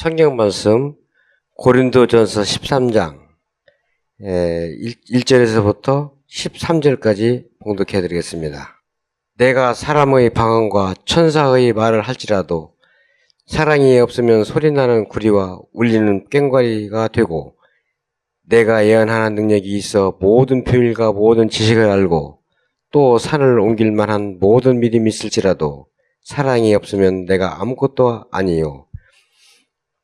성경 말씀 고린도전서 13장 1절에서부터 13절까지 봉독해 드리겠습니다. 내가 사람의 방언과 천사의 말을 할지라도 사랑이 없으면 소리나는 구리와 울리는 꽹과리가 되고, 내가 예언하는 능력이 있어 모든 비밀과 모든 지식을 알고 또 산을 옮길 만한 모든 믿음이 있을지라도 사랑이 없으면 내가 아무것도 아니요.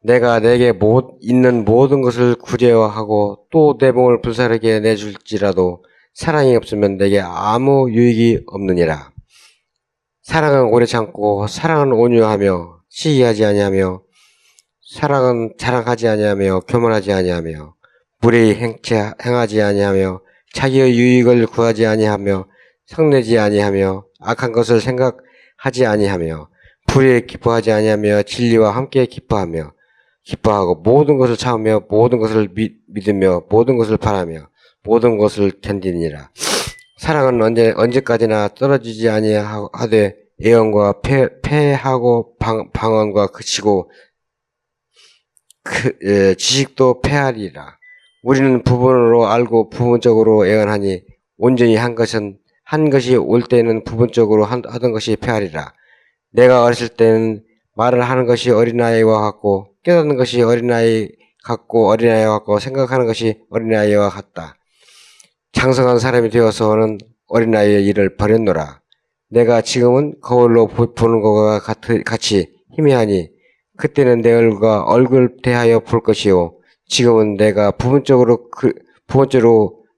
내가 내게 있는 모든 것을 구제하고 또 내 몸을 불사르게 내줄지라도 사랑이 없으면 내게 아무 유익이 없느니라. 사랑은 오래 참고 사랑은 온유하며 시기하지 아니하며 사랑은 자랑하지 아니하며 교만하지 아니하며 무례히 행하지 아니하며 자기의 유익을 구하지 아니하며 성내지 아니하며 악한 것을 생각하지 아니하며 불의에 기뻐하지 아니하며 진리와 함께 기뻐하고 모든 것을 참으며 모든 것을 믿으며 모든 것을 바라며 모든 것을 견디니라. 사랑은 언제까지나 떨어지지 아니하되 애언과 패하고 방언과 그치고 지식도 패하리라. 우리는 부분으로 알고 부분적으로 애언하니 온전히 한 것이 올 때는 부분적으로 하던 것이 패하리라. 내가 어렸을 때는 말을 하는 것이 어린아이와 같고 깨닫는 것이 어린아이와 같고 생각하는 것이 어린아이와 같다. 장성한 사람이 되어서는 어린아이의 일을 버렸노라. 내가 지금은 거울로 보는 것과 같이 희미하니 그때는 내 얼굴과 얼굴 대하여 볼 것이요 지금은 내가 부분적으로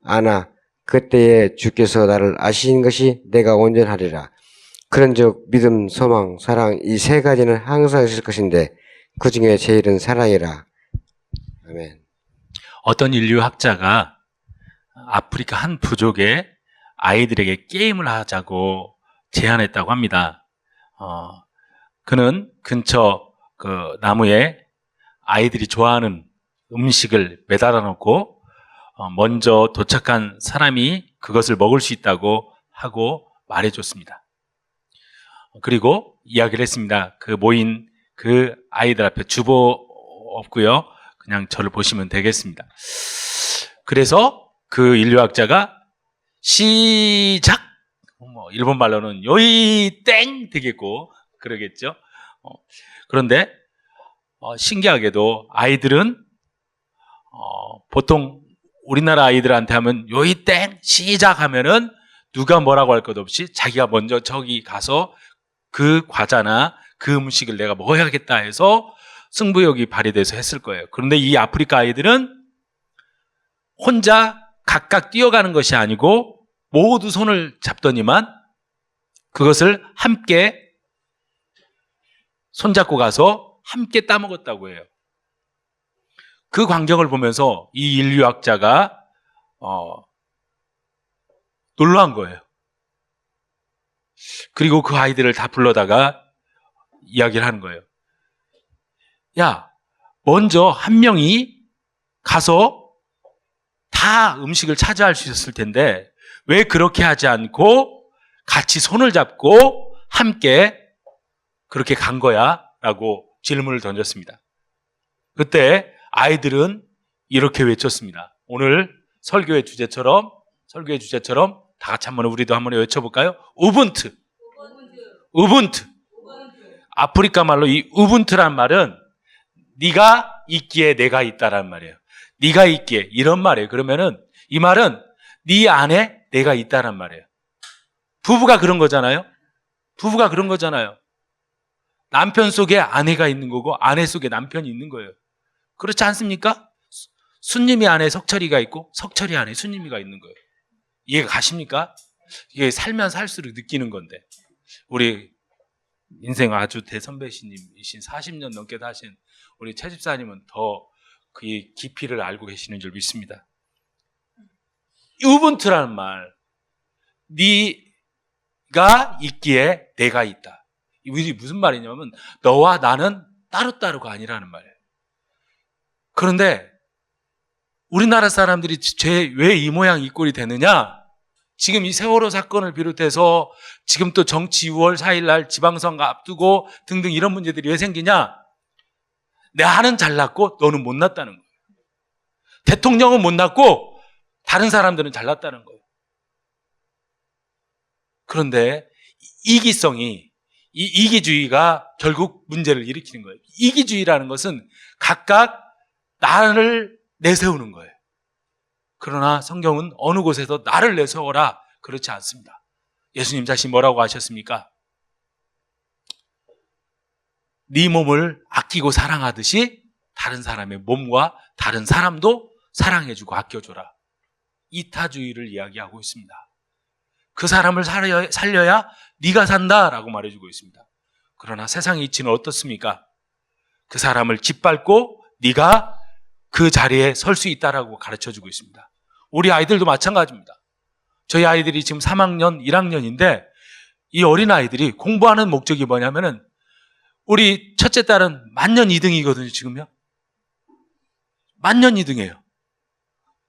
아나 그때에 주께서 나를 아시는 것이 내가 온전하리라. 그런즉 믿음, 소망, 사랑 이 세 가지는 항상 있을 것인데 그 중에 제일은 사랑이라. 아멘. 어떤 인류학자가 아프리카 한 부족의 아이들에게 게임을 하자고 제안했다고 합니다. 그는 근처 그 나무에 아이들이 좋아하는 음식을 매달아 놓고 먼저 도착한 사람이 그것을 먹을 수 있다고 하고 말해줬습니다. 그리고 이야기를 했습니다. 그 모인 그 아이들 앞에 주보 없고요. 그냥 저를 보시면 되겠습니다. 그래서 그 인류학자가 시작! 일본 말로는 요이 땡 되겠고 그러겠죠. 그런데 신기하게도 아이들은 보통 우리나라 아이들한테 하면 요이 땡 시작하면은 누가 뭐라고 할 것 없이 자기가 먼저 저기 가서 그 과자나 그 음식을 내가 먹어야겠다 해서 승부욕이 발휘돼서 했을 거예요. 그런데 이 아프리카 아이들은 혼자 각각 뛰어가는 것이 아니고 모두 손을 잡더니만 그것을 함께 손잡고 가서 함께 따먹었다고 해요. 그 광경을 보면서 이 인류학자가 놀라운 거예요. 그리고 그 아이들을 다 불러다가 이야기를 하는 거예요. 야, 먼저 한 명이 가서 다 음식을 차지할 수 있었을 텐데 왜 그렇게 하지 않고 같이 손을 잡고 함께 그렇게 간 거야? 라고 질문을 던졌습니다. 그때 아이들은 이렇게 외쳤습니다. 오늘 설교의 주제처럼 다 같이 우리도 한번 외쳐볼까요? 우분투. 아프리카 말로 이 우분투란 말은 네가 있기에 내가 있다란 말이에요. 네가 있기에 이런 말이에요. 그러면은 이 말은 네 안에 내가 있다란 말이에요. 부부가 그런 거잖아요. 남편 속에 아내가 있는 거고 아내 속에 남편이 있는 거예요. 그렇지 않습니까? 순님이 안에 석철이가 있고 석철이 안에 순님이가 있는 거예요. 이해가 가십니까? 이게 살면 살수록 느끼는 건데 우리 인생 아주 대선배님이신 40년 넘게 사신 우리 최 집사님은 더 그 깊이를 알고 계시는 줄 믿습니다. 우분투라는 말, 네가 있기에 내가 있다. 이게 무슨 말이냐면 너와 나는 따로따로가 아니라는 말이에요. 그런데 우리나라 사람들이 왜 이 모양 이 꼴이 되느냐? 지금 이 세월호 사건을 비롯해서 지금 또 정치 6월 4일 날 지방선거 앞두고 등등 이런 문제들이 왜 생기냐? 나는 잘났고 너는 못났다는 거예요. 대통령은 못났고 다른 사람들은 잘났다는 거예요. 그런데 이기성이, 이 이기주의가 결국 문제를 일으키는 거예요. 이기주의라는 것은 각각 나를 내세우는 거예요. 그러나 성경은 어느 곳에서 나를 내세워라 그렇지 않습니다. 예수님 자신이 뭐라고 하셨습니까? 네 몸을 아끼고 사랑하듯이 다른 사람의 몸과 다른 사람도 사랑해주고 아껴줘라. 이타주의를 이야기하고 있습니다. 그 사람을 살려야 네가 산다라고 말해주고 있습니다. 그러나 세상의 이치는 어떻습니까? 그 사람을 짓밟고 네가 그 자리에 설 수 있다라고 가르쳐주고 있습니다. 우리 아이들도 마찬가지입니다. 저희 아이들이 지금 3학년, 1학년인데 이 어린아이들이 공부하는 목적이 뭐냐면은 우리 첫째 딸은 만년 2등이거든요, 지금요. 만년 2등이에요.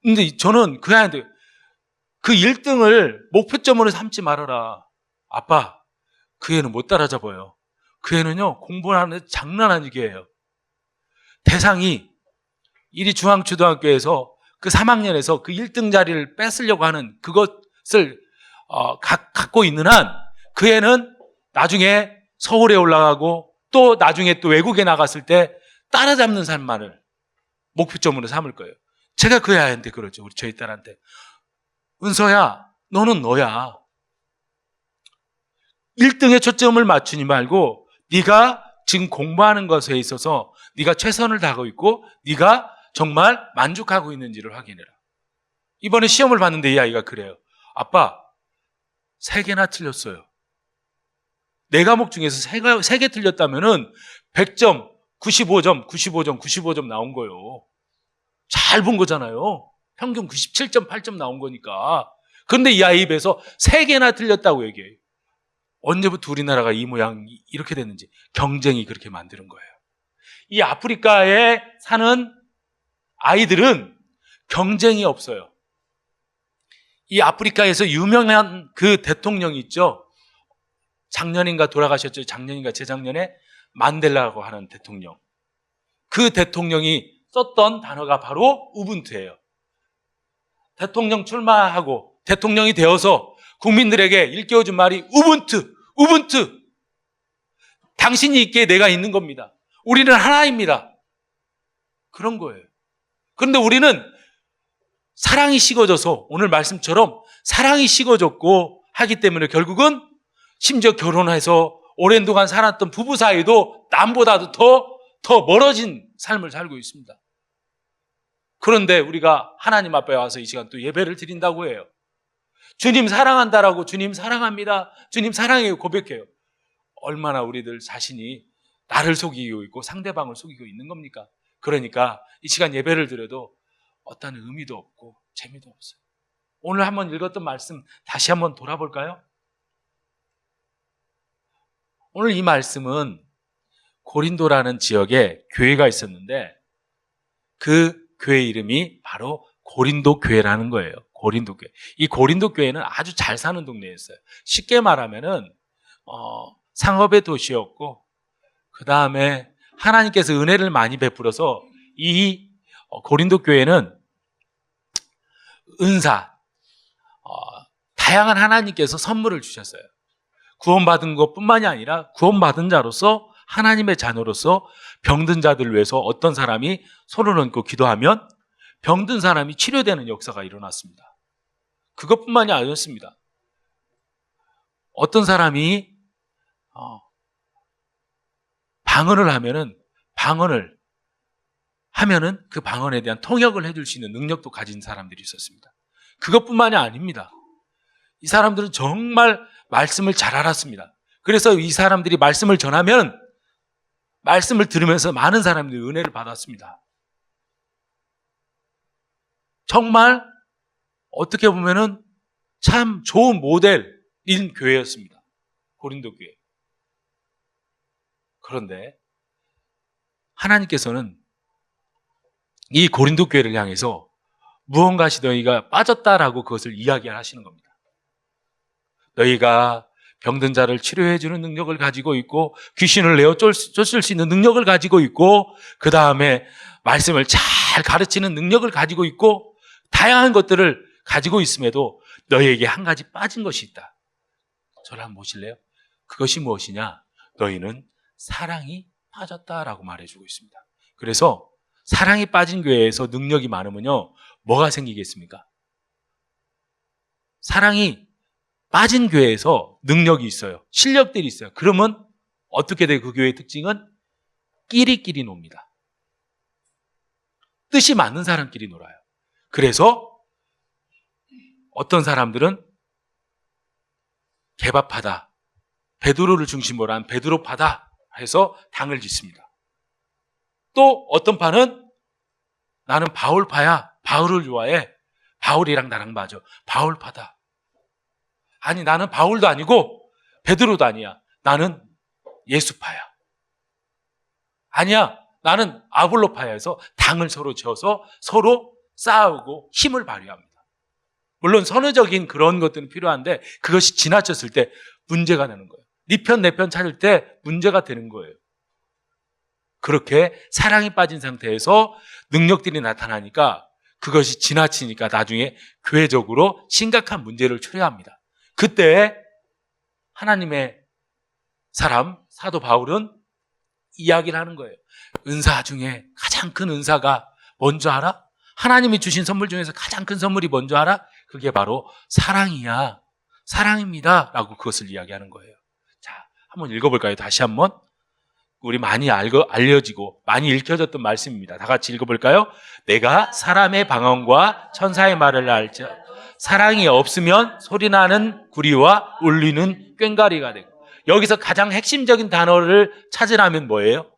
근데 저는 그 아이한테 그 1등을 목표점으로 삼지 말아라. 아빠, 그 애는 못 따라잡아요. 그 애는요, 공부하는 데 장난 아니게 해요. 대상이 이리 중앙초등학교에서 그 3학년에서 그 1등 자리를 뺏으려고 하는 그것을 갖고 있는 한 그 애는 나중에 서울에 올라가고 또 나중에 또 외국에 나갔을 때 따라잡는 삶만을 목표점으로 삼을 거예요. 제가 그 애한테 그러죠. 우리 저희 딸한테. 은서야, 너는 너야. 1등에 초점을 맞추지 말고 네가 지금 공부하는 것에 있어서 네가 최선을 다하고 있고 네가 정말 만족하고 있는지를 확인해라. 이번에 시험을 봤는데 이 아이가 그래요. 아빠, 3개나 틀렸어요. 4과목 중에서 3개 틀렸다면은 100점, 95점, 95점, 95점 나온 거예요. 잘 본 거잖아요. 평균 97.8점 나온 거니까. 그런데 이 아이 입에서 3개나 틀렸다고 얘기해요. 언제부터 우리나라가 이 모양이 이렇게 됐는지 경쟁이 그렇게 만드는 거예요. 이 아프리카에 사는 아이들은 경쟁이 없어요. 이 아프리카에서 유명한 그 대통령이 있죠. 작년인가 돌아가셨죠. 작년인가 재작년에 만델라라고 하는 대통령. 그 대통령이 썼던 단어가 바로 우분투예요. 대통령 출마하고 대통령이 되어서 국민들에게 일깨워준 말이 우분투, 우분투. 당신이 있기에 내가 있는 겁니다. 우리는 하나입니다. 그런 거예요. 그런데 우리는 사랑이 식어져서 오늘 말씀처럼 사랑이 식어졌고 하기 때문에 결국은 심지어 결혼해서 오랜 동안 살았던 부부 사이도 남보다도 더 멀어진 삶을 살고 있습니다. 그런데 우리가 하나님 앞에 와서 이 시간 또 예배를 드린다고 해요. 주님 사랑한다라고 주님 사랑합니다. 주님 사랑해요 고백해요. 얼마나 우리들 자신이 나를 속이고 있고 상대방을 속이고 있는 겁니까? 그러니까 이 시간 예배를 드려도 어떤 의미도 없고 재미도 없어요. 오늘 한번 읽었던 말씀 다시 한번 돌아볼까요? 오늘 이 말씀은 고린도라는 지역에 교회가 있었는데 그 교회 이름이 바로 고린도 교회라는 거예요. 고린도 교회. 이 고린도 교회는 아주 잘 사는 동네였어요. 쉽게 말하면은 상업의 도시였고 그 다음에 하나님께서 은혜를 많이 베풀어서 이 고린도 교회는 은사, 다양한 하나님께서 선물을 주셨어요. 구원받은 것뿐만이 아니라 구원받은 자로서 하나님의 자녀로서 병든 자들을 위해서 어떤 사람이 손을 얹고 기도하면 병든 사람이 치료되는 역사가 일어났습니다. 그것뿐만이 아니었습니다. 어떤 사람이 방언을 하면은 그 방언에 대한 통역을 해줄 수 있는 능력도 가진 사람들이 있었습니다. 그것뿐만이 아닙니다. 이 사람들은 정말 말씀을 잘 알았습니다. 그래서 이 사람들이 말씀을 전하면 말씀을 들으면서 많은 사람들이 은혜를 받았습니다. 정말 어떻게 보면은 참 좋은 모델인 교회였습니다. 고린도 교회. 그런데 하나님께서는 이 고린도 교회를 향해서 무언가시 너희가 빠졌다라고 그것을 이야기하시는 겁니다. 너희가 병든 자를 치료해주는 능력을 가지고 있고, 귀신을 내어 쫓을 수 있는 능력을 가지고 있고, 그 다음에 말씀을 잘 가르치는 능력을 가지고 있고, 다양한 것들을 가지고 있음에도 너희에게 한 가지 빠진 것이 있다. 저를 한번 보실래요? 그것이 무엇이냐? 너희는 사랑이 빠졌다라고 말해주고 있습니다. 그래서 사랑이 빠진 교회에서 능력이 많으면요, 뭐가 생기겠습니까? 사랑이 빠진 교회에서 능력이 있어요. 실력들이 있어요. 그러면 어떻게 돼요? 그 교회의 특징은 끼리끼리 놉니다. 뜻이 맞는 사람끼리 놀아요. 그래서 어떤 사람들은 개밥하다, 베드로를 중심으로 한 베드로파다 해서 당을 짓습니다. 또 어떤 파는 나는 바울파야, 바울을 좋아해, 바울이랑 나랑 맞아, 바울파다. 아니, 나는 바울도 아니고 베드로도 아니야, 나는 예수파야. 아니야, 나는 아볼로파야 해서 당을 서로 지어서 서로 싸우고 힘을 발휘합니다. 물론 선의적인 그런 것들은 필요한데 그것이 지나쳤을 때 문제가 되는 거예요. 네 편 내 편 찾을 때 문제가 되는 거예요. 그렇게 사랑이 빠진 상태에서 능력들이 나타나니까 그것이 지나치니까 나중에 교회적으로 심각한 문제를 초래합니다. 그때 하나님의 사람 사도 바울은 이야기를 하는 거예요. 은사 중에 가장 큰 은사가 뭔지 알아? 하나님이 주신 선물 중에서 가장 큰 선물이 뭔지 알아? 그게 바로 사랑이야, 사랑입니다 라고 그것을 이야기하는 거예요. 자, 한번 읽어볼까요? 다시 한번. 우리 많이 알려지고 많이 읽혀졌던 말씀입니다. 다 같이 읽어볼까요? 내가 사람의 방언과 천사의 말을 알지, 사랑이 없으면 소리나는 구리와 울리는 꽹과리가 되고. 여기서 가장 핵심적인 단어를 찾으라면 뭐예요?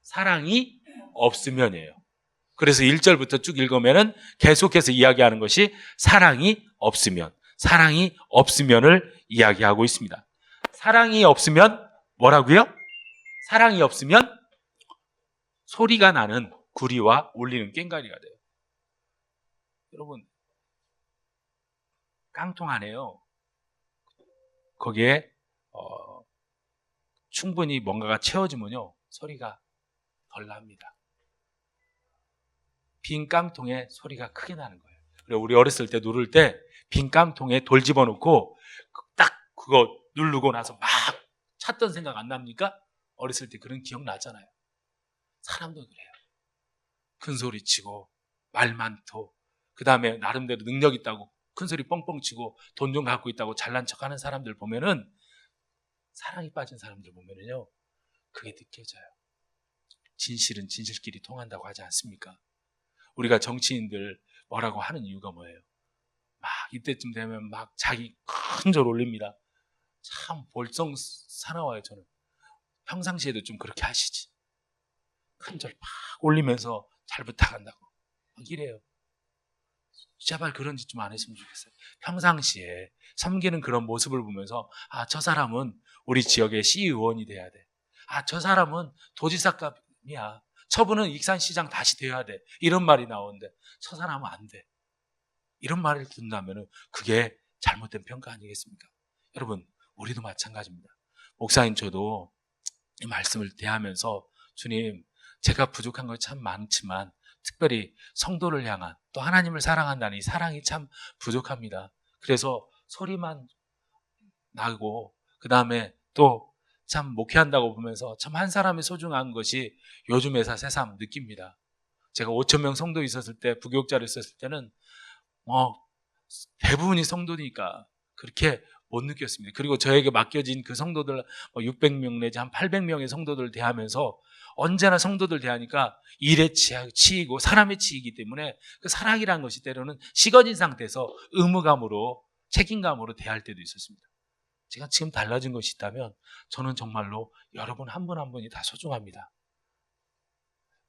사랑이 없으면이에요. 그래서 1절부터 쭉 읽으면은 계속해서 이야기하는 것이 사랑이 없으면, 사랑이 없으면을 이야기하고 있습니다. 사랑이 없으면 뭐라고요? 사랑이 없으면 소리가 나는 구리와 울리는 꽹과리가 돼요. 여러분, 깡통 안에요, 거기에 충분히 뭔가가 채워지면요, 소리가 덜 납니다. 빈 깡통에 소리가 크게 나는 거예요. 그리고 우리 어렸을 때 누를 때 빈 깡통에 돌 집어넣고 딱 그거 누르고 나서 막 찾던 생각 안 납니까? 어렸을 때 그런 기억 나잖아요. 사람도 그래요. 큰 소리 치고 말 많고, 그 다음에 나름대로 능력 있다고 큰 소리 뻥뻥 치고 돈 좀 갖고 있다고 잘난 척하는 사람들 보면은, 사랑이 빠진 사람들 보면은요, 그게 느껴져요. 진실은 진실끼리 통한다고 하지 않습니까? 우리가 정치인들 뭐라고 하는 이유가 뭐예요? 막 이때쯤 되면 막 자기 큰 절 올립니다. 참 볼성 사나워요. 저는 평상시에도 좀 그렇게 하시지. 큰 절 막 올리면서 잘 부탁한다고 막 이래요. 제발 그런 짓 좀 안 했으면 좋겠어요. 평상시에 섬기는 그런 모습을 보면서, 아, 저 사람은 우리 지역의 시의원이 돼야 돼. 아, 저 사람은 도지사급이야. 저분은 익산시장 다시 돼야 돼. 이런 말이 나오는데 저 사람은 안 돼. 이런 말을 듣는다면 그게 잘못된 평가 아니겠습니까? 여러분, 우리도 마찬가지입니다. 목사님, 저도 이 말씀을 대하면서, 주님, 제가 부족한 것 참 많지만 특별히 성도를 향한, 또 하나님을 사랑한다는 이 사랑이 참 부족합니다. 그래서 소리만 나고, 그 다음에 또 참 목회한다고 보면서 참 한 사람의 소중한 것이 요즘 회사 새삼 느낍니다. 제가 5천 명 성도 있었을 때, 부교육자로 있었을 때는 대부분이 성도니까 그렇게 못 느꼈습니다. 그리고 저에게 맡겨진 그 성도들 600명 내지 한 800명의 성도들을 대하면서 언제나 성도들 대하니까 일에 치이고 사람에 치이기 때문에 그 사랑이라는 것이 때로는 식어진 상태에서 의무감으로, 책임감으로 대할 때도 있었습니다. 제가 지금 달라진 것이 있다면 저는 정말로 여러분 한 분 한 분이 다 소중합니다.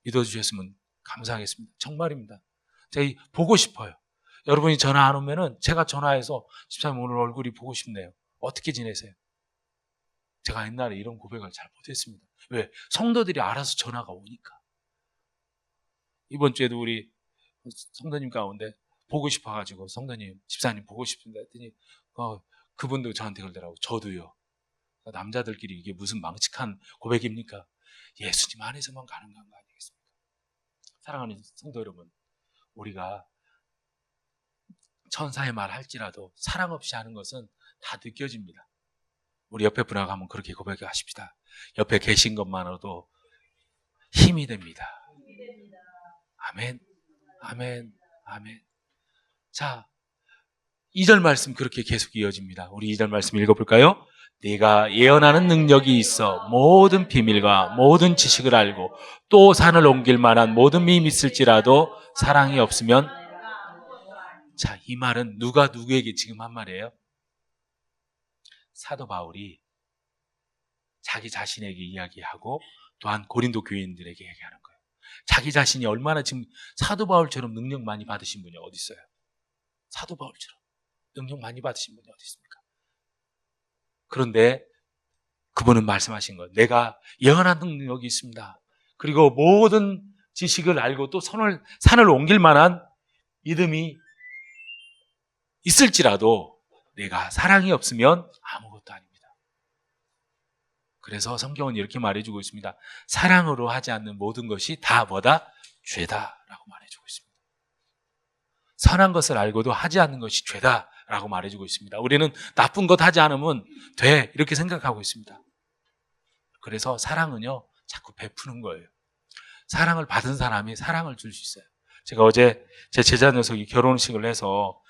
믿어주셨으면 감사하겠습니다. 정말입니다. 제가 보고 싶어요. 여러분이 전화 안 오면은 제가 전화해서, 집사님 오늘 얼굴이 보고 싶네요. 어떻게 지내세요? 제가 옛날에 이런 고백을 잘 못했습니다. 왜? 성도들이 알아서 전화가 오니까. 이번 주에도 우리 성도님 가운데 보고 싶어가지고, 성도님, 집사님 보고 싶은데 했더니 그분도 저한테 그러더라고. 저도요. 남자들끼리 이게 무슨 망측한 고백입니까? 예수님 안에서만 가능한 거 아니겠습니까? 사랑하는 성도 여러분, 우리가 천사의 말 할지라도 사랑 없이 하는 것은 다 느껴집니다. 우리 옆에 분하고 한번 그렇게 고백하십시다. 옆에 계신 것만으로도 힘이 됩니다. 아멘, 아멘, 아멘. 자, 2절 말씀 그렇게 계속 이어집니다. 우리 2절 말씀 읽어볼까요? 네가 예언하는 능력이 있어 모든 비밀과 모든 지식을 알고 또 산을 옮길 만한 모든 힘이 있을지라도 사랑이 없으면, 자, 이 말은 누가 누구에게 지금 한 말이에요? 사도 바울이 자기 자신에게 이야기하고 또한 고린도 교인들에게 얘기하는 거예요. 자기 자신이 얼마나 지금 사도 바울처럼 능력 많이 받으신 분이 어디 있어요? 사도 바울처럼 능력 많이 받으신 분이 어디 있습니까? 그런데 그분은 말씀하신 거예요. 내가 예언하는 능력이 있습니다. 그리고 모든 지식을 알고 또 산을 옮길 만한 믿음이 있을지라도 내가 사랑이 없으면 아무것도 아닙니다. 그래서 성경은 이렇게 말해주고 있습니다. 사랑으로 하지 않는 모든 것이 다 뭐다? 죄다라고 말해주고 있습니다. 선한 것을 알고도 하지 않는 것이 죄다라고 말해주고 있습니다. 우리는 나쁜 것 하지 않으면 돼 이렇게 생각하고 있습니다. 그래서 사랑은요 자꾸 베푸는 거예요. 사랑을 받은 사람이 사랑을 줄 수 있어요. 제가 어제 제 제자 녀석이 결혼식을 해서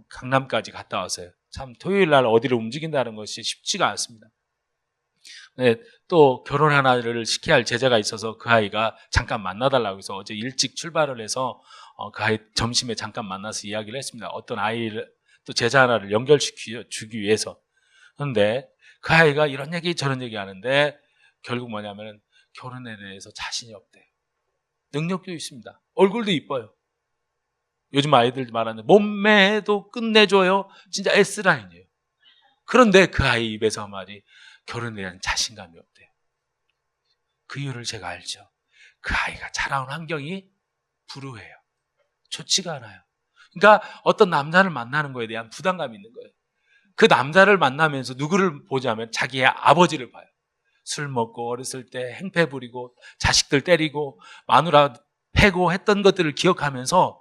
강남까지 갔다 왔어요. 참 토요일 날 어디를 움직인다는 것이 쉽지가 않습니다. 네, 또 결혼 하나를 시켜야 할 제자가 있어서 그 아이가 잠깐 만나달라고 해서 어제 일찍 출발을 해서 그 아이 점심에 잠깐 만나서 이야기를 했습니다. 어떤 아이를 또 제자 하나를 연결시키기 위해서. 그런데 그 아이가 이런 얘기 저런 얘기 하는데 결국 뭐냐면 결혼에 대해서 자신이 없대요. 능력도 있습니다. 얼굴도 이뻐요. 요즘 아이들 말하는 몸매도 끝내줘요. 진짜 S라인이에요. 그런데 그 아이 입에서 말이 결혼에 대한 자신감이 없대요. 그 이유를 제가 알죠. 그 아이가 자라온 환경이 불우해요. 좋지가 않아요. 그러니까 어떤 남자를 만나는 거에 대한 부담감이 있는 거예요. 그 남자를 만나면서 누구를 보자면 자기의 아버지를 봐요. 술 먹고 어렸을 때 행패 부리고 자식들 때리고 마누라 패고 했던 것들을 기억하면서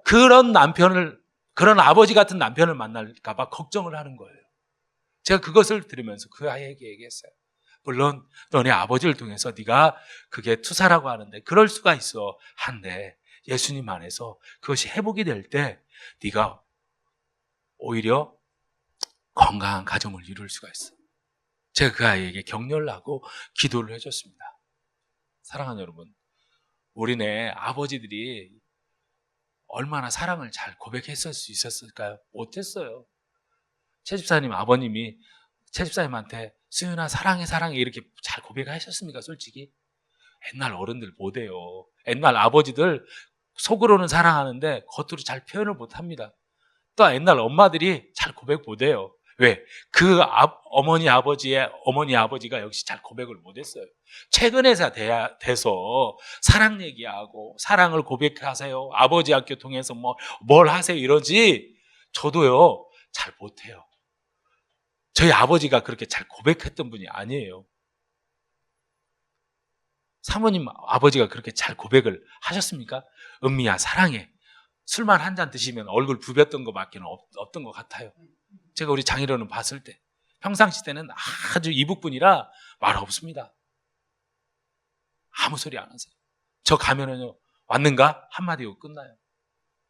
그런 아버지 같은 남편을 만날까 봐 걱정을 하는 거예요. 제가 그것을 들으면서 그 아이에게 얘기했어요. 물론 너네 아버지를 통해서 네가 그게 투사라고 하는데 그럴 수가 있어. 한데 예수님 안에서 그것이 회복이 될 때 네가 오히려 건강한 가정을 이룰 수가 있어. 제가 그 아이에게 격려를 하고 기도를 해줬습니다. 사랑하는 여러분, 우리네 아버지들이 얼마나 사랑을 잘 고백했을 수 있었을까요? 못했어요. 최 집사님 아버님이 최 집사님한테 수윤아 사랑해 사랑해 이렇게 잘 고백하셨습니까? 솔직히 옛날 어른들 못해요. 옛날 아버지들 속으로는 사랑하는데 겉으로 잘 표현을 못합니다. 또 옛날 엄마들이 잘 고백 못해요. 왜? 그 어머니 아버지가 역시 잘 고백을 못했어요. 최근에서 돼서 사랑 얘기하고 사랑을 고백하세요. 아버지 학교 통해서 뭘 하세요 이러지. 저도요 잘 못해요. 저희 아버지가 그렇게 잘 고백했던 분이 아니에요. 사모님 아버지가 그렇게 잘 고백을 하셨습니까? 은미야 사랑해. 술만 한 잔 드시면 얼굴 부볐던 것밖에 없던 것 같아요. 제가 우리 장인어른 봤을 때 평상시 때는 아주 이북분이라 말 없습니다. 아무 소리 안 하세요. 저 가면은요 왔는가? 한마디고 끝나요.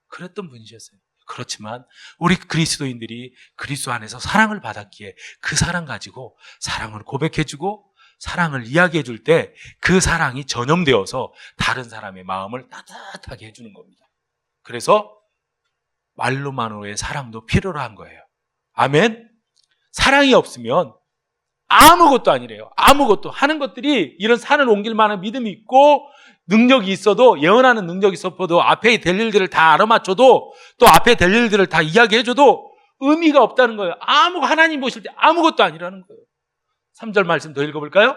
그랬던 분이셨어요. 그렇지만 우리 그리스도인들이 그리스도 안에서 사랑을 받았기에 그 사랑 가지고 사랑을 고백해주고 사랑을 이야기해줄 때 그 사랑이 전염되어서 다른 사람의 마음을 따뜻하게 해주는 겁니다. 그래서 말로만으로의 사랑도 필요로 한 거예요. 아멘? 사랑이 없으면 아무것도 아니래요. 아무것도 하는 것들이 이런 산을 옮길 만한 믿음이 있고 능력이 있어도 예언하는 능력이 있어도 앞에 될 일들을 다 알아맞혀도 또 앞에 될 일들을 다 이야기해줘도 의미가 없다는 거예요. 하나님 보실 때 아무것도 아니라는 거예요. 3절 말씀 더 읽어볼까요?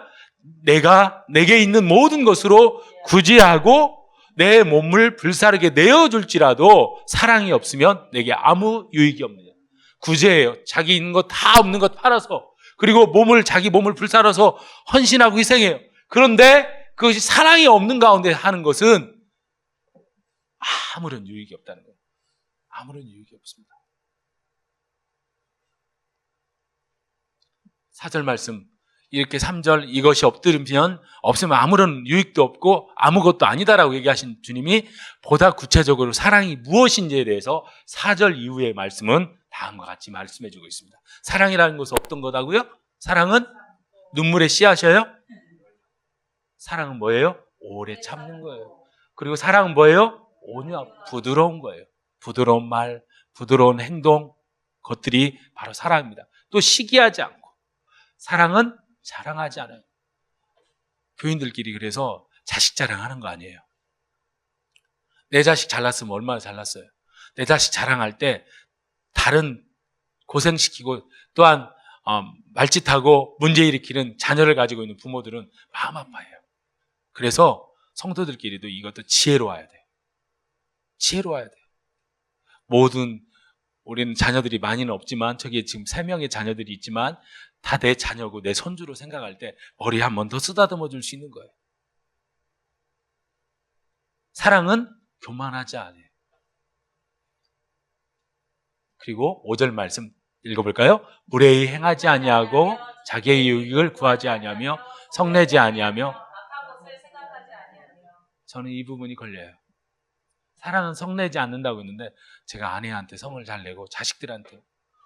내가 내게 있는 모든 것으로 구제하고 내 몸을 불사르게 내어줄지라도 사랑이 없으면 내게 아무 유익이 없느냐. 구제예요. 자기 있는 거 다 없는 것 팔아서, 그리고 자기 몸을 불살아서 헌신하고 희생해요. 그런데 그것이 사랑이 없는 가운데 하는 것은 아무런 유익이 없다는 거예요. 아무런 유익이 없습니다. 4절 말씀, 이렇게 3절 이것이 없으면 아무런 유익도 없고 아무것도 아니다라고 얘기하신 주님이 보다 구체적으로 사랑이 무엇인지에 대해서 4절 이후의 말씀은 다음과 같이 말씀해 주고 있습니다. 사랑이라는 것은 어떤 거다고요? 사랑은 눈물의 씨앗이에요? 사랑은 뭐예요? 오래 참는 거예요. 그리고 사랑은 뭐예요? 온유하고 부드러운 거예요. 부드러운 말, 부드러운 행동, 것들이 바로 사랑입니다. 또 시기하지 않고, 사랑은 자랑하지 않아요. 교인들끼리 그래서 자식 자랑하는 거 아니에요. 내 자식 잘났으면 얼마나 잘났어요. 내 자식 자랑할 때 다른 고생시키고 또한 말짓하고 문제 일으키는 자녀를 가지고 있는 부모들은 마음 아파해요. 그래서 성도들끼리도 이것도 지혜로워야 돼요. 지혜로워야 돼요. 우리는 자녀들이 많이는 없지만, 저기 지금 3명의 자녀들이 있지만 다 내 자녀고 내 손주로 생각할 때 머리 한 번 더 쓰다듬어 줄 수 있는 거예요. 사랑은 교만하지 않아요. 그리고 5절 말씀 읽어볼까요? 무례히 행하지 아니하고 자기의 유익을 구하지 아니하며 성내지 아니하며. 저는 이 부분이 걸려요. 사랑은 성내지 않는다고 했는데 제가 아내한테 성을 잘 내고 자식들한테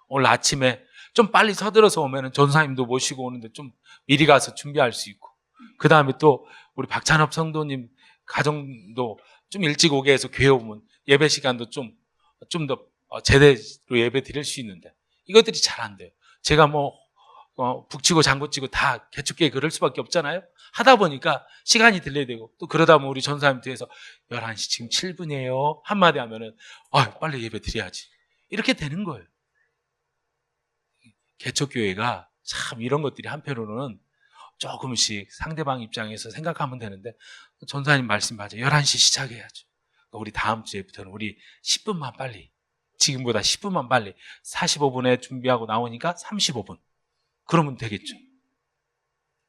오늘 아침에 좀 빨리 서둘러서 오면은 전사님도 모시고 오는데 좀 미리 가서 준비할 수 있고, 그 다음에 또 우리 박찬업 성도님 가정도 좀 일찍 오게 해서 교회 오면 예배 시간도 좀 더 제대로 예배 드릴 수 있는데 이것들이 잘 안 돼요. 제가 북치고 장구치고 다 개축교회 그럴 수밖에 없잖아요. 하다 보니까 시간이 딜레이 되고, 또 그러다 보면 우리 전사님 뒤에서 11시 지금 7분이에요 한마디 하면은 빨리 예배 드려야지, 이렇게 되는 거예요. 개척교회가 참 이런 것들이 한편으로는 조금씩 상대방 입장에서 생각하면 되는데, 전사님 말씀 맞아요. 11시 시작해야죠. 우리 다음 주에부터는 우리 10분만 빨리, 지금보다 10분만 빨리, 45분에 준비하고 나오니까 35분 그러면 되겠죠.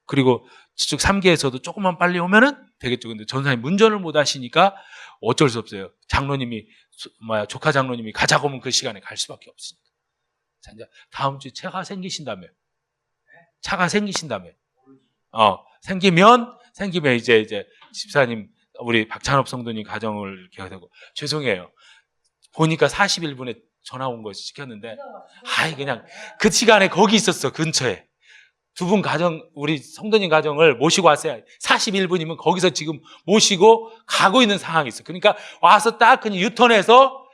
그리고 저쪽 3기에서도 조금만 빨리 오면은 되겠죠. 근데 전사님 운전을 못 하시니까 어쩔 수 없어요. 장로님이 조카 장로님이 가자고 하면 그 시간에 갈 수밖에 없으니까. 자, 이제 다음 주에 차가 생기신다며. 생기면 이제 집사님, 우리 박찬업 성도님 가정을 이렇게 되고, 죄송해요. 보니까 41분에 전화 온 거 시켰는데, 그냥 그 시간에 거기 있었어, 근처에. 두 분 가정, 우리 성도님 가정을 모시고 왔어요. 41분이면 거기서 지금 모시고 가고 있는 상황이 있어. 그러니까 와서 딱 그냥 유턴해서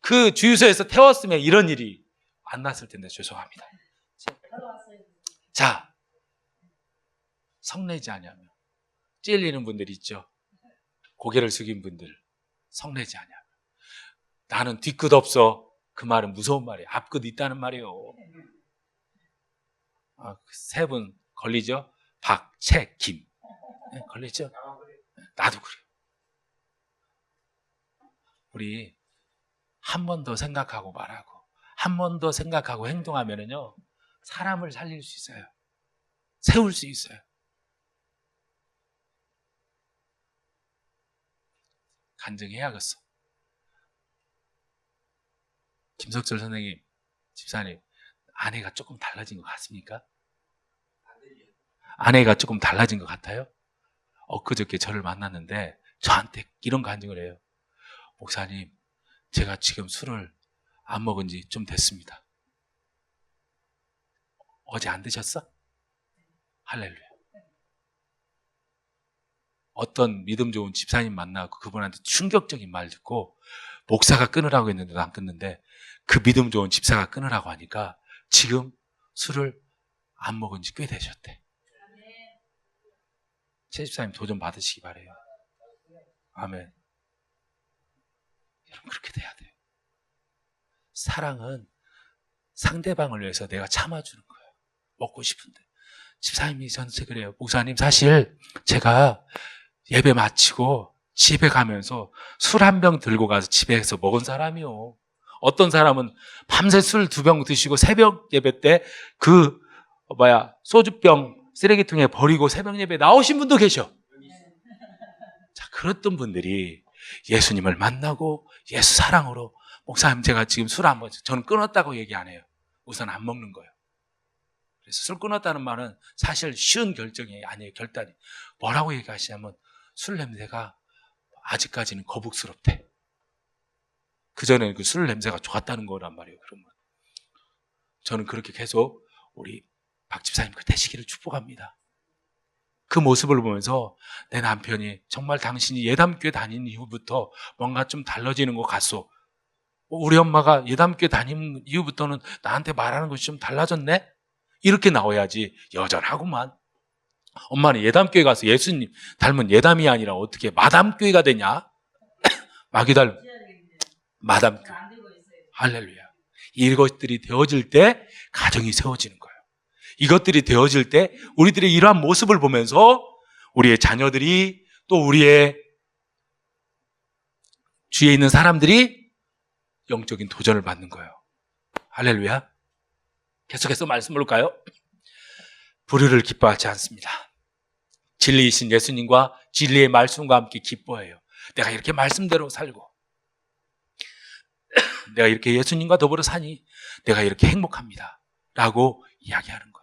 그 주유소에서 태웠으면 이런 일이 안 났을 텐데 죄송합니다. 자, 성내지 아니하며. 찔리는 분들이 있죠. 고개를 숙인 분들, 성내지 아니하며. 나는 뒤끝 없어. 그 말은 무서운 말이에요. 앞끝 있다는 말이에요. 세 분 걸리죠? 박, 채, 김. 네, 걸리죠? 나도 그래요. 우리 한 번 더 생각하고 말하고, 한 번 더 생각하고 행동하면은요, 사람을 살릴 수 있어요. 세울 수 있어요. 간증해야겠어. 김석철 선생님, 집사님, 아내가 조금 달라진 것 같습니까? 아내가 조금 달라진 것 같아요? 엊그저께 저를 만났는데 저한테 이런 간증을 해요. 목사님, 제가 지금 술을 안 먹은 지 좀 됐습니다. 어제 안 드셨어? 할렐루야. 어떤 믿음 좋은 집사님 만나고 그분한테 충격적인 말 듣고, 목사가 끊으라고 했는데도 안 끊는데 그 믿음 좋은 집사가 끊으라고 하니까 지금 술을 안 먹은 지 꽤 되셨대. 최 집사님 도전 받으시기 바래요. 아멘. 여러분, 그렇게 돼야 돼요. 사랑은 상대방을 위해서 내가 참아주는 거예요. 먹고 싶은데. 집사님이 저한테 그래요. 목사님, 사실 제가 예배 마치고 집에 가면서 술 한 병 들고 가서 집에서 먹은 사람이요. 어떤 사람은 밤새 술 2병 드시고 새벽 예배 때 소주병 쓰레기통에 버리고 새벽 예배 나오신 분도 계셔. 자, 그랬던 분들이 예수님을 만나고 예수 사랑으로, 목사님 제가 지금 술 안 먹어요. 저는 끊었다고 얘기 안 해요. 우선 안 먹는 거예요. 그래서 술 끊었다는 말은 사실 쉬운 결정이 아니에요. 결단이. 뭐라고 얘기하시냐면 술 냄새가 아직까지는 거북스럽대. 그전에는 그 술 냄새가 좋았다는 거란 말이에요. 그러면 저는 그렇게 계속 우리 박 집사님 그 되시기를 축복합니다. 그 모습을 보면서 내 남편이 정말 당신이 예담교회 다닌 이후부터 뭔가 좀 달라지는 것 같소. 우리 엄마가 예담교회 다닌 이후부터는 나한테 말하는 것이 좀 달라졌네? 이렇게 나와야지. 여전하구만. 엄마는 예담교회 가서 예수님 닮은 예담이 아니라 어떻게 마담교회가 되냐? 마귀 닮은 마담교회. 할렐루야. 이것들이 되어질 때 가정이 세워지는 거예요. 이것들이 되어질 때 우리들의 이러한 모습을 보면서 우리의 자녀들이, 또 우리의 주위에 있는 사람들이 영적인 도전을 받는 거예요. 할렐루야. 계속해서 말씀 볼까요? 불의를 기뻐하지 않습니다. 진리이신 예수님과 진리의 말씀과 함께 기뻐해요. 내가 이렇게 말씀대로 살고 내가 이렇게 예수님과 더불어 사니 내가 이렇게 행복합니다 라고 이야기하는 거예요.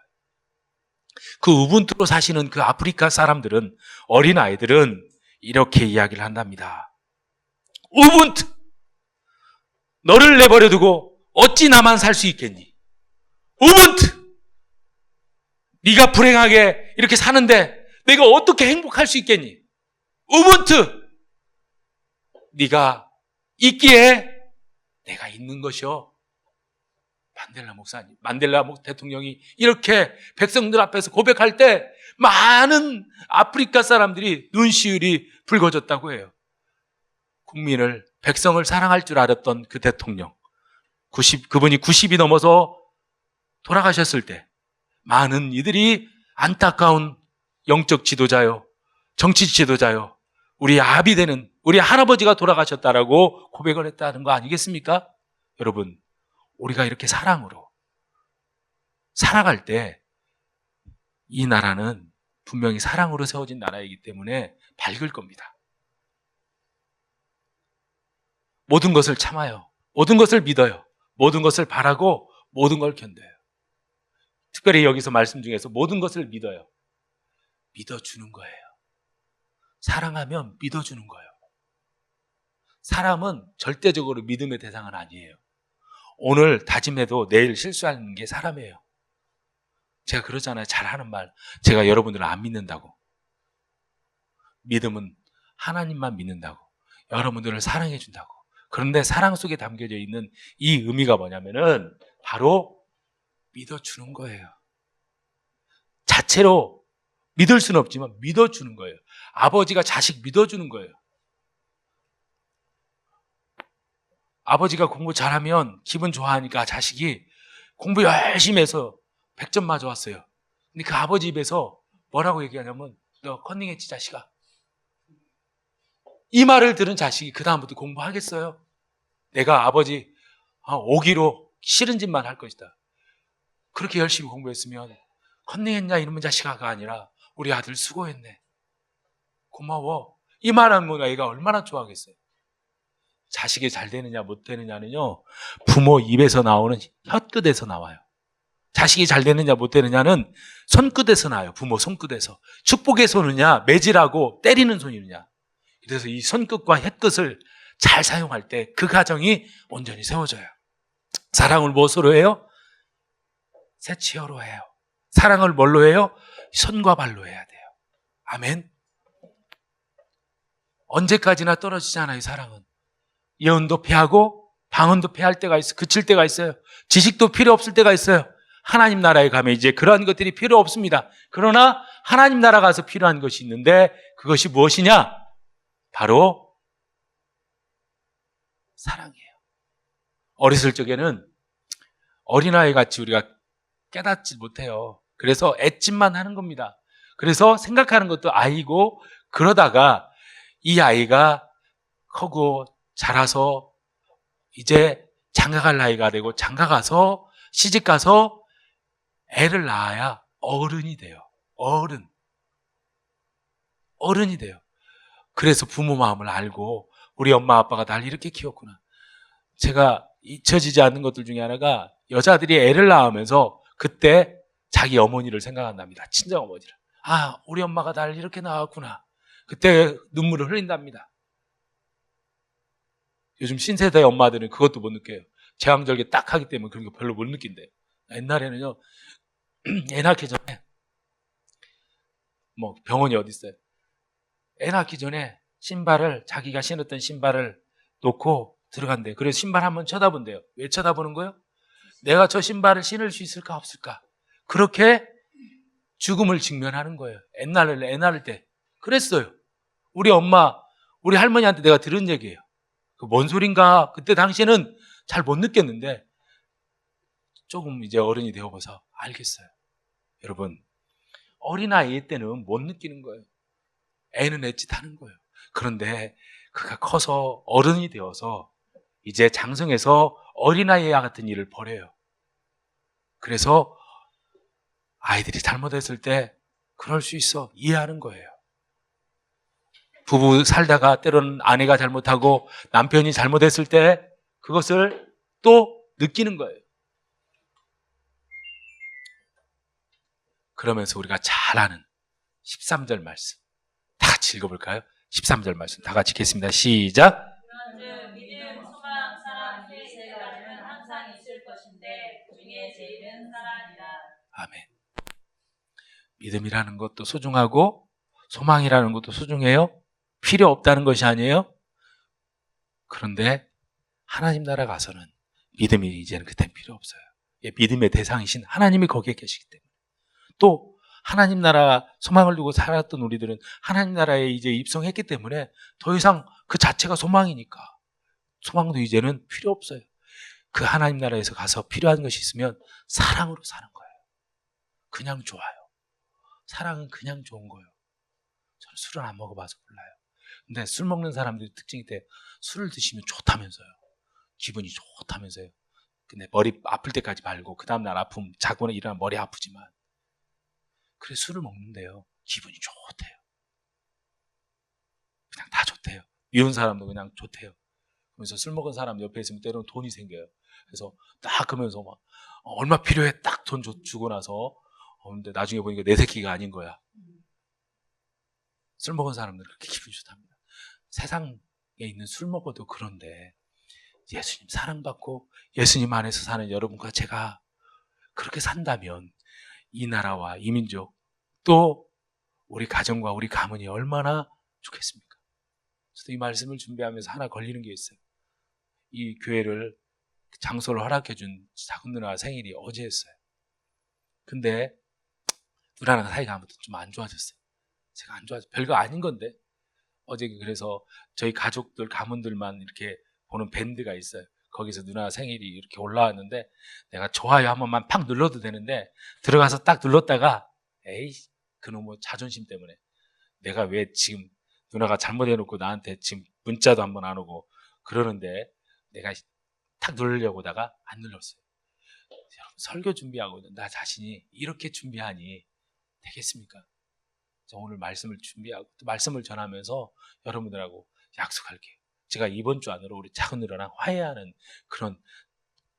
그 우분투로 사시는 그 아프리카 사람들은, 어린아이들은 이렇게 이야기를 한답니다. 우분투! 너를 내버려 두고 어찌 나만 살 수 있겠니? 우분투! 네가 불행하게 이렇게 사는데 내가 어떻게 행복할 수 있겠니? 우분투! 네가 있기에 내가 있는 것이요. 만델라 대통령이 이렇게 백성들 앞에서 고백할 때 많은 아프리카 사람들이 눈시울이 붉어졌다고 해요. 백성을 사랑할 줄 알았던 그 대통령, 그분이 90이 넘어서 돌아가셨을 때 많은 이들이 안타까운 영적 지도자요, 정치 지도자요, 우리 아비 되는 우리 할아버지가 돌아가셨다라고 고백을 했다는 거 아니겠습니까? 여러분, 우리가 이렇게 사랑으로 살아갈 때 이 나라는 분명히 사랑으로 세워진 나라이기 때문에 밝을 겁니다. 모든 것을 참아요. 모든 것을 믿어요. 모든 것을 바라고 모든 걸 견뎌요. 특별히 여기서 말씀 중에서 모든 것을 믿어요. 믿어주는 거예요. 사랑하면 믿어주는 거예요. 사람은 절대적으로 믿음의 대상은 아니에요. 오늘 다짐해도 내일 실수하는 게 사람이에요. 제가 그러잖아요. 잘하는 말. 제가 여러분들을 안 믿는다고. 믿음은 하나님만 믿는다고. 여러분들을 사랑해 준다고. 그런데 사랑 속에 담겨져 있는 이 의미가 뭐냐면은 바로 믿어주는 거예요. 자체로 믿을 수는 없지만 믿어주는 거예요. 아버지가 자식 믿어주는 거예요. 아버지가 공부 잘하면 기분 좋아하니까 자식이 공부 열심히 해서 100점 맞아왔어요. 근데 그 아버지 입에서 뭐라고 얘기하냐면 너 컨닝했지 자식아. 이 말을 들은 자식이 그 다음부터 공부하겠어요? 내가 아버지 오기로 싫은 짓만 할 것이다. 그렇게 열심히 공부했으면 컨닝했냐 이놈의 자식아가 아니라 우리 아들 수고했네. 고마워. 이 말하면 애가 얼마나 좋아하겠어요. 자식이 잘 되느냐 못 되느냐는요, 부모 입에서 나오는 혀끝에서 나와요. 자식이 잘 되느냐 못 되느냐는 손끝에서 나요. 부모 손끝에서. 축복의 손이냐 매질하고 때리는 손이냐. 그래서 이 손끝과 혀끝을 잘 사용할 때 그 가정이 온전히 세워져요. 사랑을 무엇으로 해요? 새치어로 해요. 사랑을 뭘로 해요? 손과 발로 해야 돼요. 아멘. 언제까지나 떨어지지 않아요. 사랑은. 예언도 패하고 방언도 패할 때가 있어요. 그칠 때가 있어요. 지식도 필요 없을 때가 있어요. 하나님 나라에 가면 이제 그러한 것들이 필요 없습니다. 그러나 하나님 나라 가서 필요한 것이 있는데 그것이 무엇이냐? 바로 사랑이에요. 어렸을 적에는 어린아이 같이 우리가 깨닫지 못해요. 그래서 앳짓만 하는 겁니다. 그래서 생각하는 것도 아이고, 그러다가 이 아이가 크고 자라서 이제 장가갈 나이가 되고 장가가서 시집가서 애를 낳아야 어른이 돼요. 어른이 돼요. 그래서 부모 마음을 알고 우리 엄마 아빠가 날 이렇게 키웠구나. 제가 잊혀지지 않는 것들 중에 하나가 여자들이 애를 낳으면서 그때 자기 어머니를 생각한답니다. 친정 어머니를. 아, 우리 엄마가 날 이렇게 낳았구나. 그때 눈물을 흘린답니다. 요즘 신세대 엄마들은 그것도 못 느껴요. 제왕절개 딱 하기 때문에 그런 거 별로 못 느낀대요. 옛날에는요, 애 낳기 전에, 뭐 병원이 어디 있어요? 애 낳기 전에 자기가 신었던 신발을 놓고 들어간대요. 그래서 신발 한번 쳐다본대요. 왜 쳐다보는 거예요? 내가 저 신발을 신을 수 있을까 없을까? 그렇게 죽음을 직면하는 거예요. 애 낳을 때 그랬어요. 우리 엄마, 우리 할머니한테 내가 들은 얘기예요. 뭔 소린가? 그때 당시에는 잘 못 느꼈는데 조금 이제 어른이 되어봐서 알겠어요. 여러분, 어린아이 때는 못 느끼는 거예요. 애는 애짓 하는 거예요. 그런데 그가 커서 어른이 되어서 이제 장성해서 어린아이와 같은 일을 벌여요. 그래서 아이들이 잘못했을 때 그럴 수 있어. 이해하는 거예요. 부부 살다가 때로는 아내가 잘못하고 남편이 잘못했을 때 그것을 또 느끼는 거예요. 그러면서 우리가 잘 아는 13절 말씀 다 같이 읽어볼까요? 13절 말씀 다 같이 읽겠습니다. 시작. 그런즉 믿음, 소망, 사랑 이 세 가지는 항상 있을 것인데 그 중에 제일은 사랑이라. 아멘. 믿음이라는 것도 소중하고 소망이라는 것도 소중해요. 필요 없다는 것이 아니에요. 그런데 하나님 나라 가서는 믿음이 이제는 그땐 필요 없어요. 믿음의 대상이신 하나님이 거기에 계시기 때문에. 또 하나님 나라 소망을 두고 살았던 우리들은 하나님 나라에 이제 입성했기 때문에 더 이상 그 자체가 소망이니까 소망도 이제는 필요 없어요. 그 하나님 나라에서 가서 필요한 것이 있으면 사랑으로 사는 거예요. 그냥 좋아요. 사랑은 그냥 좋은 거예요. 저는 술을 안 먹어봐서 몰라요. 근데 술 먹는 사람들의 특징이 때 술을 드시면 좋다면서요. 기분이 좋다면서요. 근데 머리 아플 때까지 말고 그 다음날 아픔 자고 일어나면 머리 아프지만 그래 술을 먹는데요. 기분이 좋대요. 그냥 다 좋대요. 미운 사람도 그냥 좋대요. 그래서 술 먹은 사람 옆에 있으면 때로는 돈이 생겨요. 그래서 딱 그러면서 막 얼마 필요해 딱 돈 주고 나서 근데 나중에 보니까 내 새끼가 아닌 거야. 술 먹은 사람들은 그렇게 기분이 좋답니다. 세상에 있는 술 먹어도 그런데 예수님 사랑받고 예수님 안에서 사는 여러분과 제가 그렇게 산다면 이 나라와 이 민족 또 우리 가정과 우리 가문이 얼마나 좋겠습니까? 저도 이 말씀을 준비하면서 하나 걸리는 게 있어요. 이 교회를 장소를 허락해준 작은 누나 생일이 어제였어요. 근데 누나랑 사이가 아무튼 좀 안 좋아졌어요. 제가 안 좋아져 별거 아닌 건데 어제 그래서 저희 가족들 가문들만 이렇게 보는 밴드가 있어요. 거기서 누나 생일이 이렇게 올라왔는데 내가 좋아요 한 번만 팍 눌러도 되는데 들어가서 딱 눌렀다가 에이 그놈의 자존심 때문에 내가 왜 지금 누나가 잘못해놓고 나한테 지금 문자도 한 번 안 오고 그러는데 내가 탁 누르려고 하다가 안 눌렀어요. 여러분 설교 준비하고 나 자신이 이렇게 준비하니 되겠습니까? 오늘 말씀을 준비하고 또 말씀을 전하면서 여러분들하고 약속할게요. 제가 이번 주 안으로 우리 작은 누나랑 화해하는 그런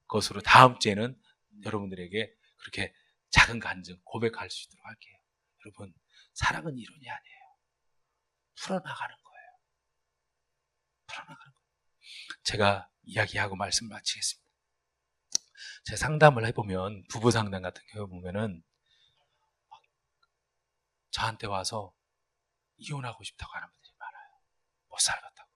것으로 다음 주에는 여러분들에게 그렇게 작은 간증 고백할 수 있도록 할게요. 여러분 사랑은 이론이 아니에요. 풀어나가는 거예요. 풀어나가는 거예요. 제가 이야기하고 말씀을 마치겠습니다. 제가 상담을 해보면 부부 상담 같은 경우 보면은 저한테 와서 이혼하고 싶다고 하는 분들이 많아요. 못 살겠다고.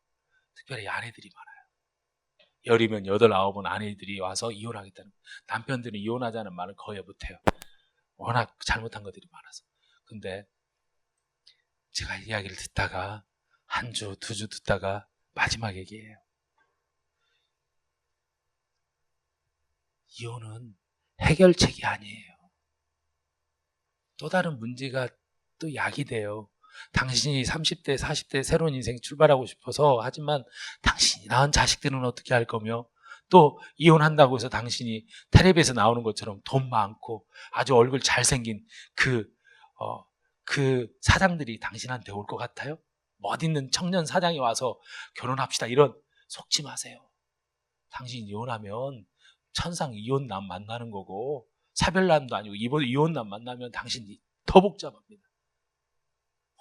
특별히 아내들이 많아요. 10이면 8, 9은 아내들이 와서 이혼하겠다는. 남편들은 이혼하자는 말을 거의 못해요. 워낙 잘못한 것들이 많아서. 근데 제가 이야기를 듣다가 한 주, 2주 듣다가 마지막 얘기예요. 이혼은 해결책이 아니에요. 또 다른 문제가 또 약이 돼요. 당신이 30대, 40대 새로운 인생 출발하고 싶어서 하지만 당신이 낳은 자식들은 어떻게 할 거며 또 이혼한다고 해서 당신이 텔레비에서 나오는 것처럼 돈 많고 아주 얼굴 잘생긴 그 사장들이 당신한테 올 것 같아요? 멋있는 청년 사장이 와서 결혼합시다 이런 속지 마세요. 당신 이혼하면 천상 이혼남 만나는 거고 사별남도 아니고 이혼남 만나면 당신이 더 복잡합니다.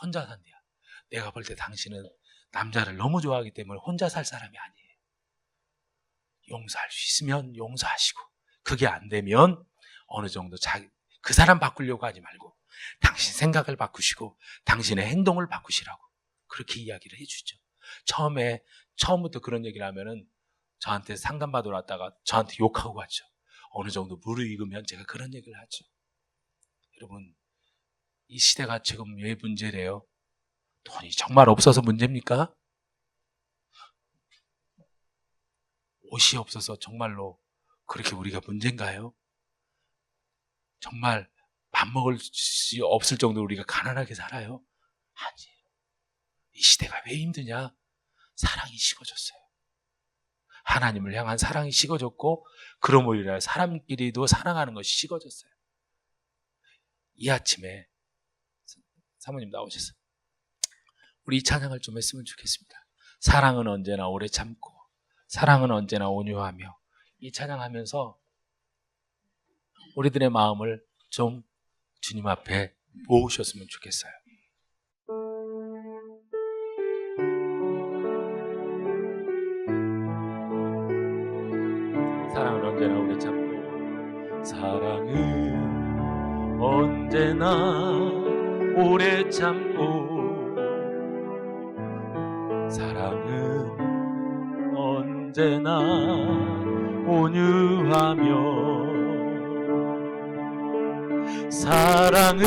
혼자 산대요. 내가 볼 때 당신은 남자를 너무 좋아하기 때문에 혼자 살 사람이 아니에요. 용서할 수 있으면 용서하시고 그게 안 되면 어느 정도 그 사람 바꾸려고 하지 말고 당신 생각을 바꾸시고 당신의 행동을 바꾸시라고 그렇게 이야기를 해주죠. 처음부터 그런 얘기를 하면은 저한테 상담받으러 왔다가 저한테 욕하고 갔죠. 어느 정도 무르익으면 제가 그런 얘기를 하죠. 여러분, 이 시대가 지금 왜 문제래요? 돈이 정말 없어서 문제입니까? 옷이 없어서 정말로 그렇게 우리가 문제인가요? 정말 밥 먹을 수 없을 정도로 우리가 가난하게 살아요? 아니에요. 이 시대가 왜 힘드냐? 사랑이 식어졌어요. 하나님을 향한 사랑이 식어졌고 그러므로 인하여 사람끼리도 사랑하는 것이 식어졌어요. 이 아침에 사모님 나오셨어요. 우리 이 찬양을 좀 했으면 좋겠습니다. 사랑은 언제나 오래 참고 사랑은 언제나 온유하며 이 찬양하면서 우리들의 마음을 좀 주님 앞에 모으셨으면 좋겠어요. 사랑은 언제나 오래 참고 사랑은 언제나 오래 참고 사랑은 언제나 온유하며 사랑은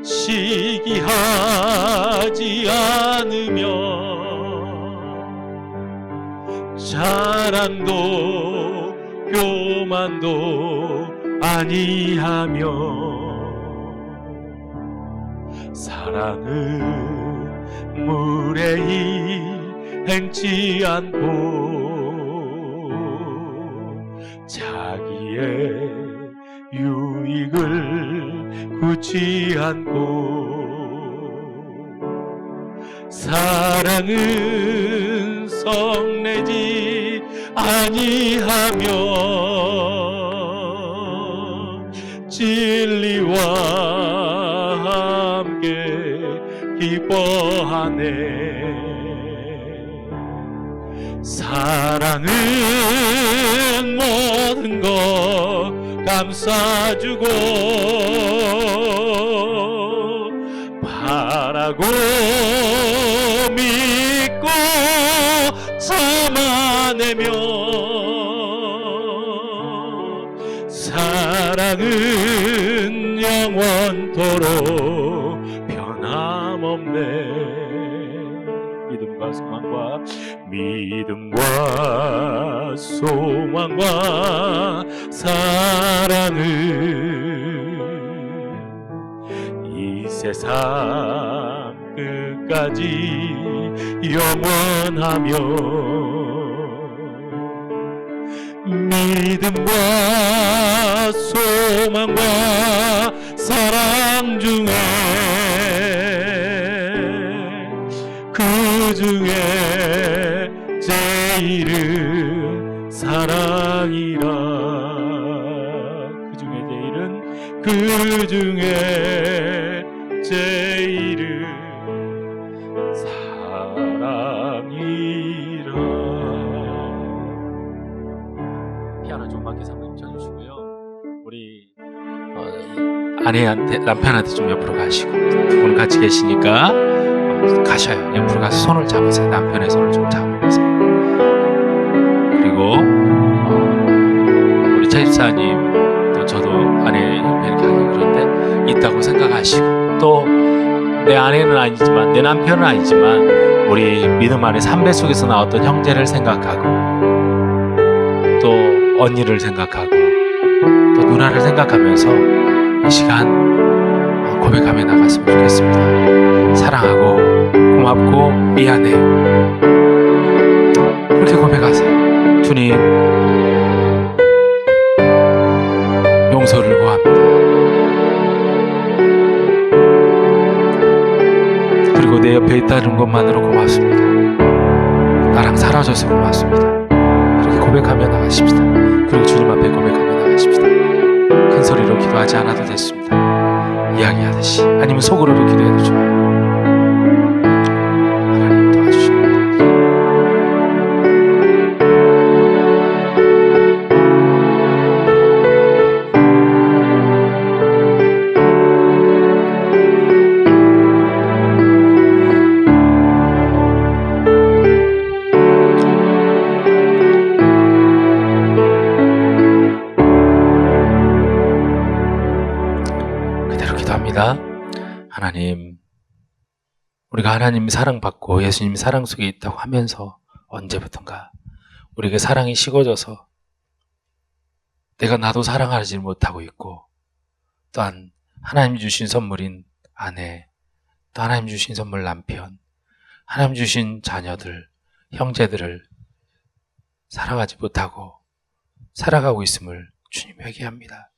시기하지 않으며 자랑도 교만도 아니하며 사랑은 무례히 행치 않고 자기의 유익을 굳이 않고 사랑은 성내지 아니하며 진리와 함께 기뻐하네. 사랑은 모든 것 감싸주고 바라고 믿고 참아내며 사랑은 영원토록 변함없네. 믿음과 소망과 사랑은 이 세상 끝까지 영원하며 믿음과 소망과 사랑 중에 그 중에 제일은 사랑이라. 그 중에 제일은 사랑이라. 피아노 좀 밖에 상담 쳐주시고요. 우리 아내한테 남편한테 좀 옆으로 가시고 두 분 같이 계시니까 가셔요. 옆으로 가서 손을 잡으세요. 남편의 손을 좀 잡으세요. 그리고 우리 차 집사님 또 저도 아내 옆에 이렇게 하기 그런데 있다고 생각하시고 또 내 아내는 아니지만 내 남편은 아니지만 우리 믿음 안에 삼배 속에서 나왔던 형제를 생각하고 또 언니를 생각하고 또 누나를 생각하면서 이 시간 고백하며 나갔으면 좋겠습니다. 사랑하고 고맙고 미안해요. 그렇게 고백하세요. 주님 용서를 구합니다. 그리고 내 옆에 있다는 것만으로 고맙습니다. 나랑 사라져서 고맙습니다. 그렇게 고백하며 나가십시다. 그리고 주님 앞에 고백하며 나가십시다. 큰 소리로 기도하지 않아도 됐습니다. 이야기하듯이 아니면 속으로도 기도해도 좋아요. 하나님 도와주시옵소서. 그대로 기도합니다. 하나님, 우리가 하나님 사랑받고 예수님 사랑 속에 있다고 하면서 언제부턴가 우리에게 사랑이 식어져서 내가 나도 사랑하지 못하고 있고, 또한 하나님 주신 선물인 아내, 또 하나님 주신 선물 남편, 하나님 주신 자녀들, 형제들을 사랑하지 못하고 살아가고 있음을 주님 회개합니다.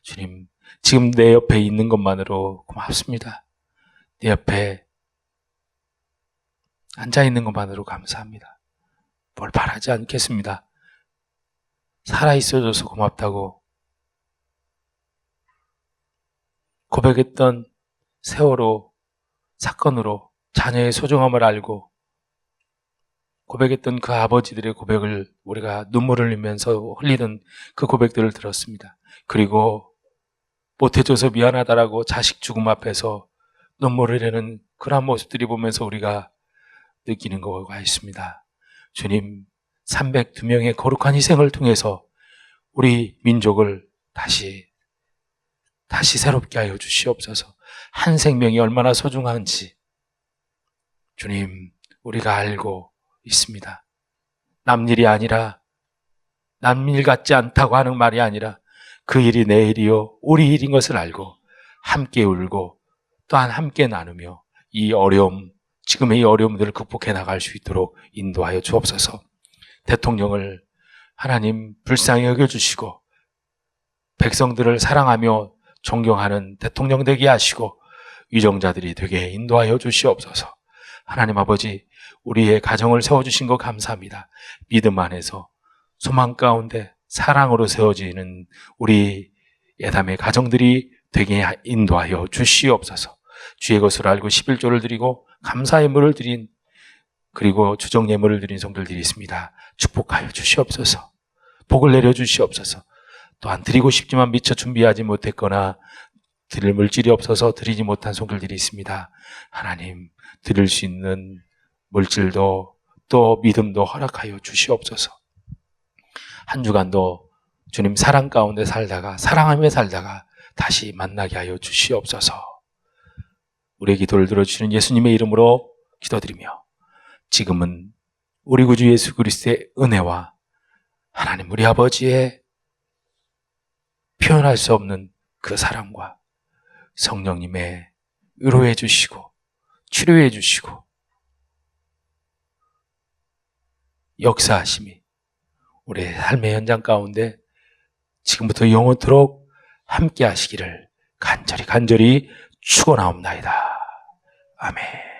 주님, 지금 내 옆에 있는 것만으로 고맙습니다. 내 옆에 앉아있는 것만으로 감사합니다. 뭘 바라지 않겠습니다. 살아있어줘서 고맙다고 고백했던 세월호 사건으로 자녀의 소중함을 알고 고백했던 그 아버지들의 고백을 우리가 눈물을 흘리면서 흘리던 그 고백들을 들었습니다. 그리고 못해줘서 미안하다라고 자식 죽음 앞에서 눈물을 흘리는 그런 모습들이 보면서 우리가 느끼는 거가 있습니다. 주님, 302명의 거룩한 희생을 통해서 우리 민족을 다시 새롭게 하여 주시옵소서. 한 생명이 얼마나 소중한지 주님, 우리가 알고 있습니다. 남일이 아니라, 남일 같지 않다고 하는 말이 아니라 그 일이 내 일이요 우리 일인 것을 알고 함께 울고 또한 함께 나누며 이 어려움, 지금의 이 어려움들을 극복해 나갈 수 있도록 인도하여 주옵소서. 대통령을 하나님 불쌍히 여겨주시고 백성들을 사랑하며 존경하는 대통령 되게 하시고 위정자들이 되게 인도하여 주시옵소서. 하나님 아버지, 우리의 가정을 세워주신 것 감사합니다. 믿음 안에서 소망 가운데 사랑으로 세워지는 우리 예담의 가정들이 되게 인도하여 주시옵소서. 주의 것을 알고 11조를 드리고 감사의 예물을 드린, 그리고 주정 예물을 드린 성들들이 있습니다. 축복하여 주시옵소서. 복을 내려 주시옵소서. 또한 드리고 싶지만 미처 준비하지 못했거나 드릴 물질이 없어서 드리지 못한 성들들이 있습니다. 하나님, 드릴 수 있는 물질도 또 믿음도 허락하여 주시옵소서. 한 주간도 주님 사랑 가운데 살다가, 사랑하며 살다가 다시 만나게 하여 주시옵소서. 우리의 기도를 들어주시는 예수님의 이름으로 기도드리며, 지금은 우리 구주 예수 그리스도의 은혜와 하나님 우리 아버지의 표현할 수 없는 그 사랑과 성령님의 위로해 주시고 치료해 주시고 역사하심이 우리의 삶의 현장 가운데 지금부터 영원토록 함께 하시기를 간절히 축원하옵나이다. 아멘.